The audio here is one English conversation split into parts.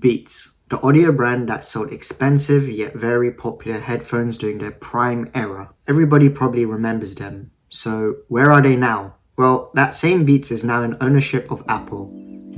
Beats, the audio brand that sold expensive yet very popular headphones during their prime era. Everybody probably remembers them. So where are they now? Well, that same Beats is now in ownership of Apple,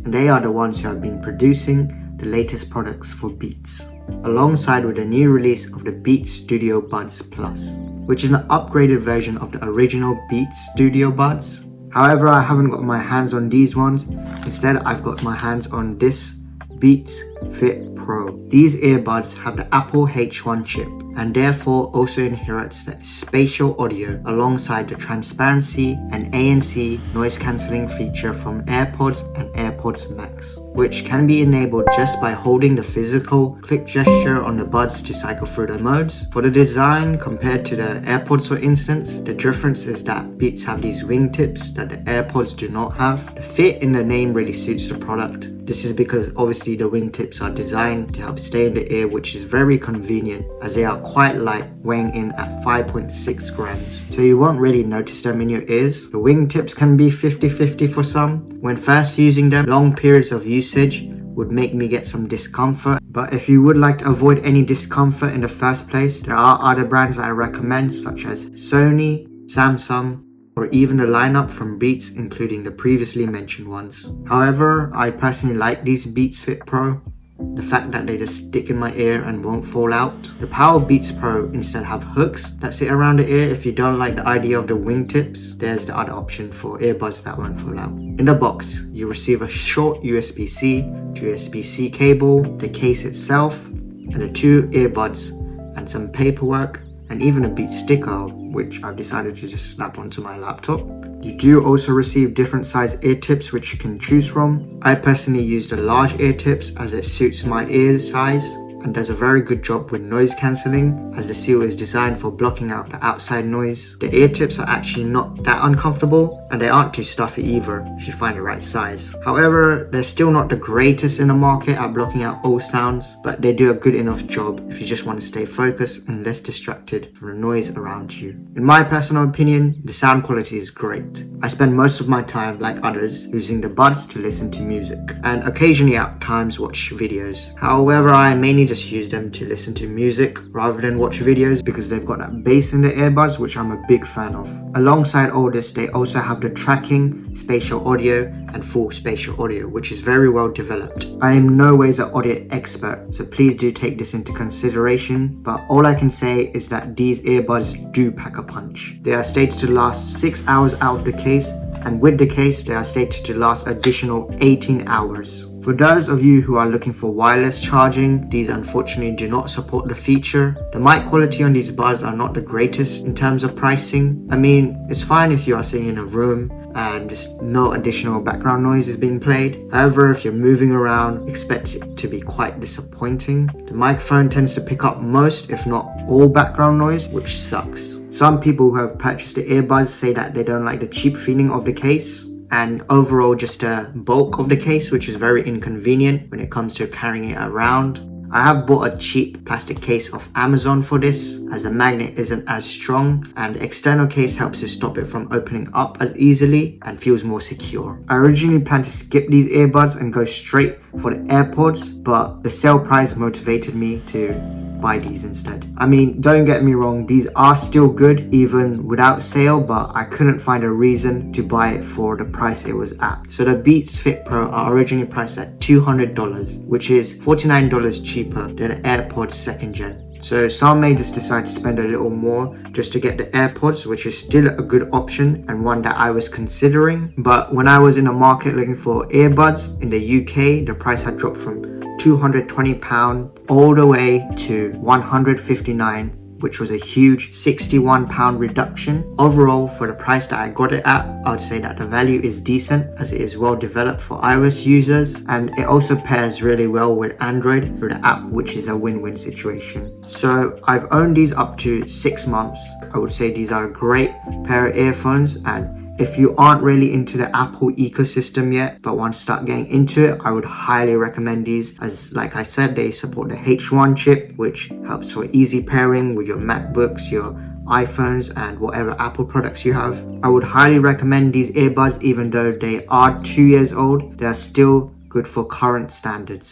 and they are the ones who have been producing the latest products for Beats, alongside with the new release of the Beats Studio Buds Plus, which is an upgraded version of the original Beats Studio Buds. However, I haven't got my hands on these ones. Instead, I've got my hands on this Beats Fit Pro. These earbuds have the Apple H1 chip and therefore also inherits the spatial audio alongside the transparency and ANC noise cancelling feature from Airpods and Airpods Max, which can be enabled just by holding the physical click gesture on the buds to cycle through the modes. For the design compared to the Airpods for instance, the difference is that Beats have these wingtips that the Airpods do not have. The fit in the name really suits the product. This is because obviously the wingtips are designed to help stay in the ear, which is very convenient as they are quite light, weighing in at 5.6 grams. So you won't really notice them in your ears. The wingtips can be 50-50 for some. When first using them, long periods of usage would make me get some discomfort. But if you would like to avoid any discomfort in the first place, there are other brands that I recommend such as Sony, Samsung, or even the lineup from Beats, including the previously mentioned ones. However, I personally like these Beats Fit Pro. The fact that they just stick in my ear and won't fall out. The Power Beats Pro instead have hooks that sit around the ear. If you don't like the idea of the wingtips, there's the other option for earbuds that won't fall out. In the box, you receive a short USB-C to USB-C cable, the case itself, and the two earbuds, and some paperwork, and even a Beats sticker, which I've decided to just snap onto my laptop. You do also receive different size ear tips which you can choose from. I personally use the large ear tips as it suits my ear size and does a very good job with noise cancelling, as the seal is designed for blocking out the outside noise. The ear tips are actually not that uncomfortable and they aren't too stuffy either if you find the right size. However, they're still not the greatest in the market at blocking out all sounds, but they do a good enough job if you just want to stay focused and less distracted from the noise around you. In my personal opinion, the sound quality is great. I spend most of my time, like others, using the buds to listen to music and occasionally at times watch videos. However, I mainly just use them to listen to music rather than watch videos because they've got that bass in the earbuds, which I'm a big fan of. Alongside all this, they also have the tracking, spatial audio, and full spatial audio, which is very well developed. I am no ways an audio expert, so please do take this into consideration, but all I can say is that these earbuds do pack a punch. They are stated to last 6 hours out of the case, and with the case, they are stated to last additional 18 hours. For those of you who are looking for wireless charging, these unfortunately do not support the feature. The mic quality on these buds are not the greatest in terms of pricing. I mean, it's fine if you are sitting in a room and just no additional background noise is being played. However, if you're moving around, expect it to be quite disappointing. The microphone tends to pick up most, if not all, background noise, which sucks. Some people who have purchased the earbuds say that they don't like the cheap feeling of the case and overall just the bulk of the case, which is very inconvenient when it comes to carrying it around. I have bought a cheap plastic case off Amazon for this, as the magnet isn't as strong and the external case helps to stop it from opening up as easily and feels more secure. I originally planned to skip these earbuds and go straight for the Airpods, but the sale price motivated me to buy these instead. I mean, don't get me wrong, these are still good even without sale, but I couldn't find a reason to buy it for the price it was at. So the Beats Fit Pro are originally priced at $200, which is $49 cheaper than the Airpods 2nd gen. So some may just decide to spend a little more just to get the Airpods, which is still a good option and one that I was considering. But when I was in the market looking for earbuds in the UK, the price had dropped from £220 all the way to £159, which was a huge £61 reduction. Overall, for the price that I got it at, I would say that the value is decent as it is well developed for iOS users, and it also pairs really well with Android through the app, which is a win-win situation. So I've owned these up to 6 months. I would say these are a great pair of earphones, and if you aren't really into the Apple ecosystem yet but want to start getting into it, I would highly recommend these, as like I said, they support the H1 chip, which helps for easy pairing with your MacBooks, your iPhones, and whatever Apple products you have. I would highly recommend these earbuds. Even though they are 2 years old, they are still good for current standards.